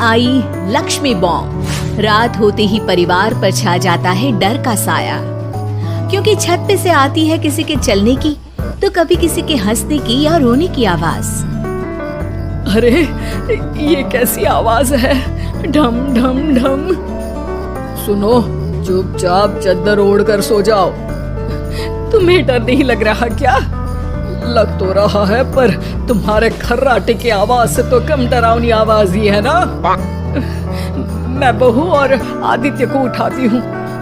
आई Lakshmi bomb. रात होते ही परिवार पर छा जाता है डर का साया, क्योंकि छत पे से आती है किसी के चलने की तो कभी किसी के हंसने की या रोने की आवाज। अरे ये कैसी आवाज है? ढम ढम ढम। सुनो, चुपचाप चादर ओढ़ कर सो जाओ। तुम्हें डर नहीं लग रहा क्या? लग तो रहा है, पर तुम्हारे खर्राटे की आवाज से तो कम डरावनी आवाज ही है ना। मैं बहू और आदित्य को उठाती हूँ।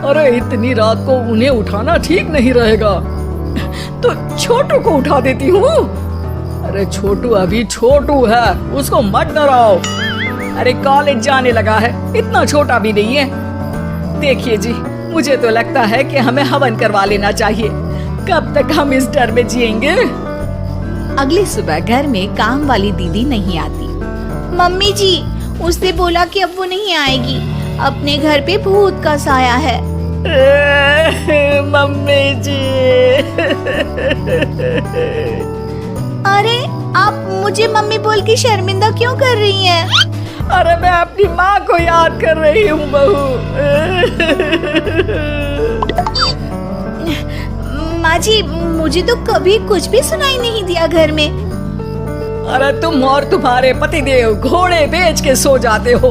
अरे इतनी रात को उन्हें उठाना ठीक नहीं रहेगा, तो छोटू को उठा देती हूँ। अरे छोटू अभी छोटू है, उसको मत डराओ। अरे कॉलेज जाने लगा है, इतना छोटा भी नहीं है। देखिए जी, मुझे तो लगता है कि हमें हवन करवा लेना चाहिए। कब तक हम इस डर में जिएंगे? अगली सुबह घर में काम वाली दीदी नहीं आती। मम्मी जी, उसने बोला कि अब वो नहीं आएगी, अपने घर पे भूत का साया है। मम्मी जी। अरे आप मुझे मम्मी बोल के शर्मिंदा क्यों कर रही हैं? अरे मैं अपनी माँ को याद कर रही हूँ बहू। माँ जी, मुझे तो कभी कुछ भी सुनाई नहीं दिया घर में। अरे तुम और तुम्हारे पतिदेव घोड़े बेच के सो जाते हो।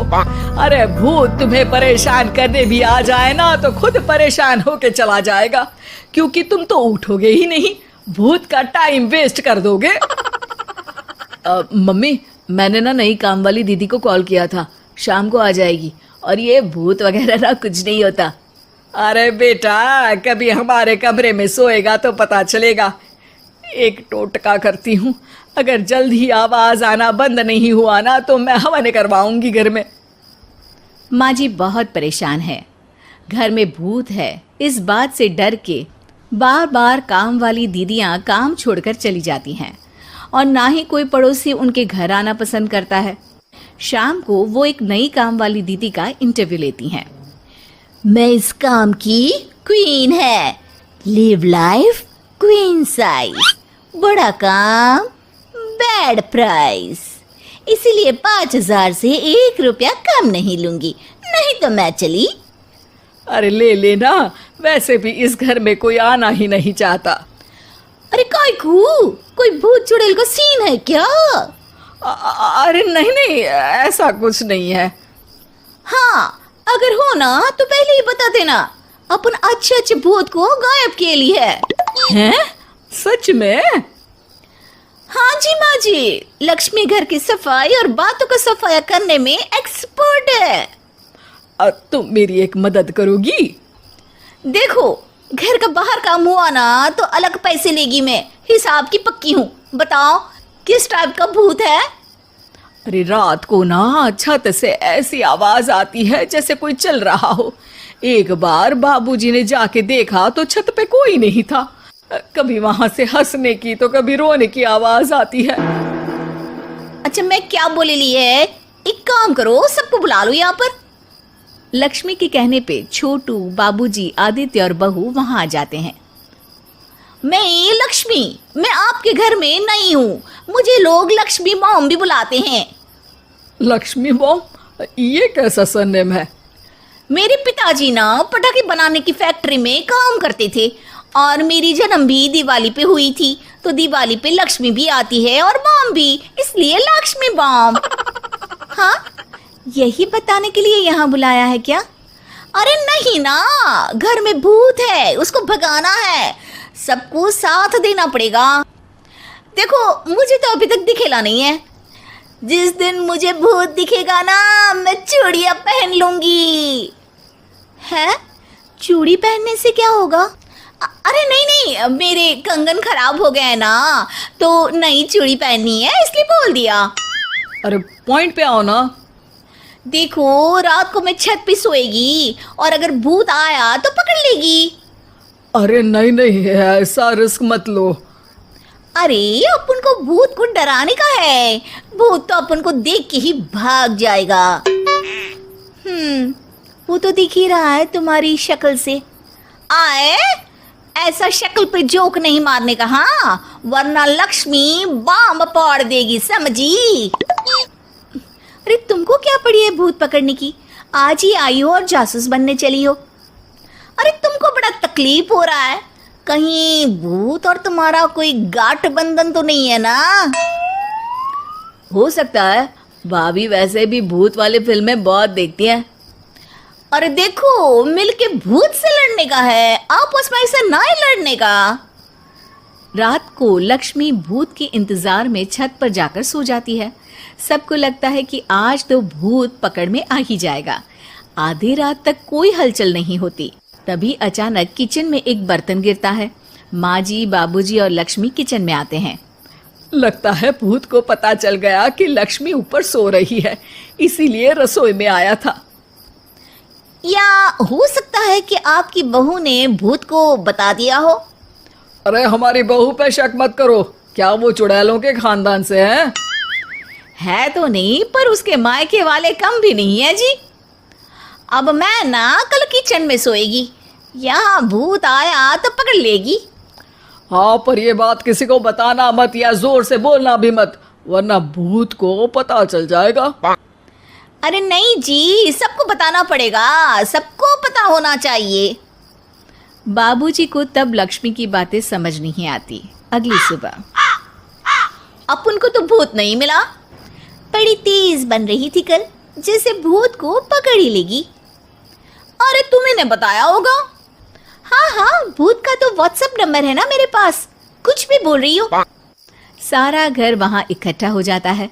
अरे भूत तुम्हें परेशान करने भी आ जाए ना तो खुद परेशान होके चला जाएगा, क्योंकि तुम तो उठोगे ही नहीं, भूत का टाइम वेस्ट कर दोगे। मम्मी, मैंने ना नई काम वाली दीदी को कॉल किया था, शाम को आ जाएगी। और ये भूत वगैरह ना कुछ नहीं होता। अरे बेटा, कभी हमारे कमरे में सोएगा तो पता चलेगा। एक टोटका करती हूँ, अगर जल्द ही आवाज आना बंद नहीं हुआ ना तो मैं हवन करवाऊंगी घर में। माँ जी बहुत परेशान है, घर में भूत है इस बात से डर के बार बार काम वाली दीदियाँ काम छोड़कर चली जाती हैं, और ना ही कोई पड़ोसी उनके घर आना पसंद करता है। शाम को वो एक नई काम वाली दीदी का इंटरव्यू लेती हैं। मैं इस काम की क्वीन है, लिव लाइफ क्वीन साइज, बड़ा काम बैड प्राइस, इसीलिए 5,000 से 1 रुपया कम नहीं लूंगी, नहीं तो मैं चली। अरे ले लेना, वैसे भी इस घर में कोई आना ही नहीं चाहता। अरे कोई भूत चुड़ैल का सीन है क्या? अरे नहीं नहीं, ऐसा कुछ नहीं है। हाँ, अगर हो ना तो पहले ही बता देना, अपन अच्छे भूत को गायब किए लिए हैं? सच में? हाँ जी माँ जी, लक्ष्मी घर की सफाई और बातों का सफाया करने में एक्सपर्ट है। तुम मेरी एक मदद करोगी? देखो, घर का बाहर काम हुआ ना तो अलग पैसे लेगी, मैं हिसाब की पक्की हूँ। बताओ किस टाइप का भूत है? अरे रात को ना छत से ऐसी आवाज आती है जैसे कोई चल रहा हो। एक बार बाबूजी ने जाके देखा तो छत पे कोई नहीं था। कभी वहां से हंसने की तो कभी रोने की आवाज आती है। अच्छा, मैं क्या बोले ली है, एक काम करो, सबको बुला लो यहाँ पर। लक्ष्मी के कहने पे छोटू, बाबूजी, आदित्य और बहू वहां आ जाते हैं। मैं लक्ष्मी, मैं आपके घर में नई हूँ, मुझे लोग लक्ष्मी मॉम भी बुलाते हैं। लक्ष्मी मॉम? ये कैसा सरनेम है? मेरे पिताजी ना पटाखे बनाने की फैक्ट्री में काम करते थे, और मेरी जन्म भी दिवाली पे हुई थी, तो दिवाली पे लक्ष्मी भी आती है और मॉम भी, इसलिए लक्ष्मी मॉम। हाँ, यही बताने के लिए यहाँ बुलाया है क्या? अरे नहीं ना, घर में भूत है, उसको भगाना है, सबको साथ देना पड़ेगा। देखो, मुझे तो अभी तक दिखेला नहीं है, जिस दिन मुझे भूत दिखेगा ना मैं चूड़ियाँ पहन लूंगी। है? चूड़ी पहनने से क्या होगा? अरे नहीं, मेरे कंगन खराब हो गए हैं ना, तो नई चूड़ी पहननी है इसलिए बोल दिया। अरे पॉइंट पे आओ ना। देखो, रात को मैं छत पे सोएगी और अगर भूत आया तो पकड़ लेगी। अरे नहीं, ऐसा रिस्क मत लो। अरे अपन को भूत को डराने का है, भूत तो अपन को देख के ही भाग जाएगा। वो तो दिख ही रहा है तुम्हारी शक्ल से। आए, ऐसा शक्ल पे जोक नहीं मारने का, हाँ, वरना लक्ष्मी बॉम्ब फोड़ देगी, समझी? अरे तुमको क्या पड़ी है भूत पकड़ने की? आज ही आई हो और जासूस बनने चली हो। अरे तुमको बड़ा तकलीफ हो रहा है, कहीं भूत और तुम्हारा कोई गांठ बंधन तो नहीं है ना? हो सकता है, भाभी वैसे भी भूत वाली फिल्में बहुत देखती हैं। अरे देखो, मिलके भूत से लड़ने का है, आपस में ऐसे ना ही लड़ने का। रात को लक्ष्मी भूत के इंतजार में छत पर जाकर सो जाती है। सबको लगता है कि आज तो भूत पकड़ में आ ही जाएगा। आधी रात तक कोई हलचल नहीं होती। तभी अचानक किचन में एक बर्तन गिरता है। माँ जी, बाबूजी और लक्ष्मी किचन में आते हैं। लगता है भूत को पता चल गया कि लक्ष्मी ऊपर सो रही है, इसीलिए रसोई में आया था। या हो सकता है कि आपकी बहू ने भूत को बता दिया हो। अरे हमारी बहू पे शक मत करो, क्या वो चुड़ैलों के खानदान से है तो नहीं, पर उसके मायके वाले कम भी नहीं है जी। अब मैं ना कल किचन में सोएगी, यहाँ भूत आया तो पकड़ लेगी। हाँ, पर ये बात किसी को बताना मत या जोर से बोलना भी मत, वरना भूत को पता चल जाएगा। अरे नहीं जी, सबको बताना पड़ेगा, सबको पता होना चाहिए। बाबूजी को तब लक्ष्मी की बातें समझ नहीं आती। अगली सुबह अपन को तो भूत नहीं मिला, बड़ी तेज बन रही थी कल, जैसे भूत को पकड़ ही लेगी। अरे तुम्हें ने बताया होगा। हाँ हाँ, भूत का तो व्हाट्सएप नंबर है ना मेरे पास, कुछ भी बोल रही हो। सारा घर वहां इकट्ठा हो जाता है।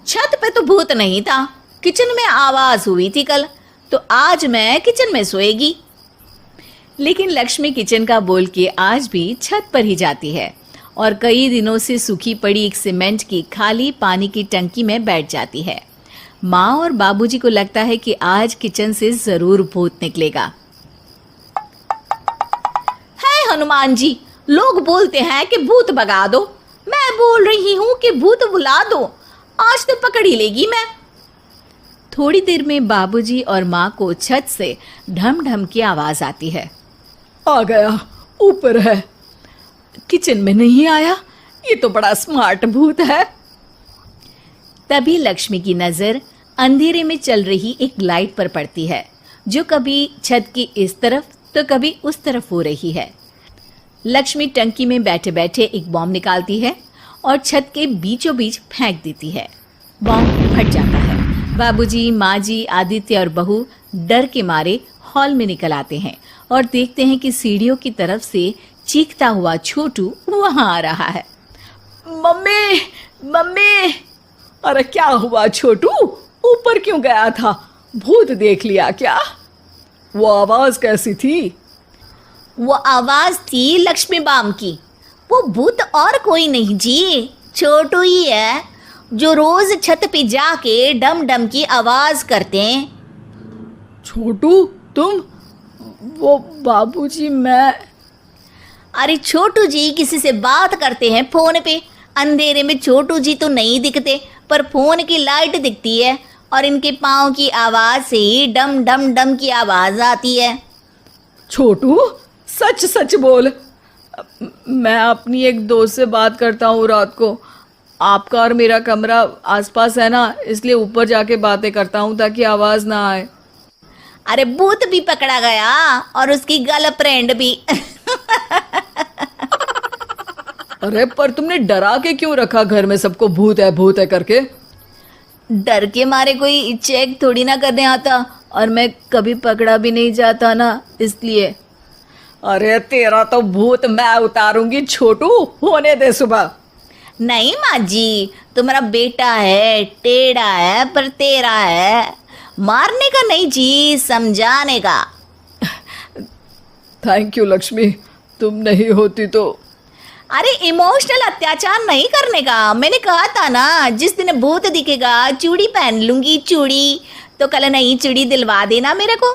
छत पे तो भूत नहीं था, किचन में आवाज हुई थी कल, तो आज मैं किचन में सोएगी। लेकिन लक्ष्मी किचन का बोल के आज भी छत पर ही जाती है और कई दिनों से सूखी पड़ी एक सीमेंट की खाली पानी की टंकी में बैठ जाती है। माँ और बाबूजी को लगता है कि आज किचन से जरूर भूत निकलेगा। है हनुमान जी, लोग बोलते हैं कि भूत भगा दो, मैं बोल रही हूँ कि भूत बुला दो, आज तो पकड़ ही लेगी मैं। थोड़ी देर में बाबूजी और माँ को छत से ढम ढम की आवाज आती है। आ गया, ऊपर है, किचन में नहीं आया, ये तो बड़ा स्मार्ट भूत है। तभी लक्ष्मी की नजर अंधेरे में चल रही एक लाइट पर पड़ती है, जो कभी छत की इस तरफ तो कभी उस तरफ हो रही है। लक्ष्मी टंकी में बैठे बैठे एक बॉम्ब निकालती है और छत के बीचों बीच फेंक देती है। बॉम्ब फट जाता है। बाबूजी, माँ जी, आदित्य और बहू डर के मारे हॉल में निकल आते हैं और देखते हैं कि सीढ़ियों की तरफ से चीखता हुआ छोटू वहां आ रहा है। Mummy, mummy! अरे क्या हुआ छोटू, ऊपर क्यों गया था? भूत देख लिया क्या? वो आवाज कैसी थी? वो आवाज थी लक्ष्मी बाम की। वो भूत और कोई नहीं जी, छोटू ही है, जो रोज छत पे जाके डम डम की आवाज करते हैं। छोटू तुम? वो बाबूजी मैं। अरे छोटू जी किसी से बात करते हैं फोन पे, अंधेरे में छोटू जी तो नहीं दिखते, पर फोन की लाइट दिखती है और इनके पाँव की आवाज से ही डम डम डम की आवाज आती है। छोटू सच सच बोल। मैं अपनी एक दोस्त से बात करता हूँ रात को, आपका और मेरा कमरा आसपास है ना, इसलिए ऊपर जाके बातें करता हूँ ताकि आवाज ना आए। अरे भूत भी पकड़ा गया और उसकी गर्लफ्रेंड भी। अरे पर तुमने डरा के क्यों रखा घर में सबको भूत है करके? डर के मारे कोई चेक थोड़ी ना करने आता, और मैं कभी पकड़ा भी नहीं जाता ना, इसलिए। अरे तेरा तो भूत मैं उतारूंगी छोटू, होने दे सुबह। नहीं माँ जी, तुम्हारा बेटा है, टेढ़ा है पर तेरा है, मारने का नहीं जी, समझाने का। थैंक यू लक्ष्मी, तुम नहीं होती तो। अरे इमोशनल अत्याचार नहीं करने का, मैंने कहा था ना, जिस दिन भूत दिखेगा चूड़ी पहन लूंगी, चूड़ी तो कल नई चूड़ी दिलवा देना मेरे को।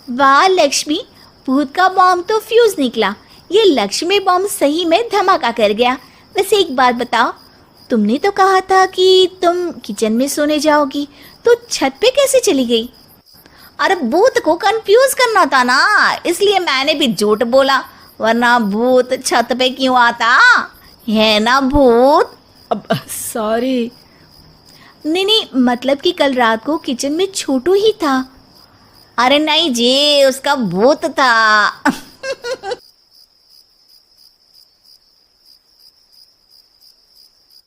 वाह लक्ष्मी, भूत का बॉम्ब तो फ्यूज निकला, ये लक्ष्मी बॉम्ब सही में धमाका कर गया। वैसे एक बात बताओ, तुमने तो कहा था कि तुम किचन में सोने जाओगी, तो छत पे कैसे चली गई? अरे भूत को कंफ्यूज करना था ना, इसलिए मैंने भी झूठ बोला, वरना भूत छत पे क्यों आता है ना भूत। अब सॉरी। नहीं नहीं, मतलब कि कल रात को किचन में छोटू ही था। अरे नहीं जी, उसका भूत था।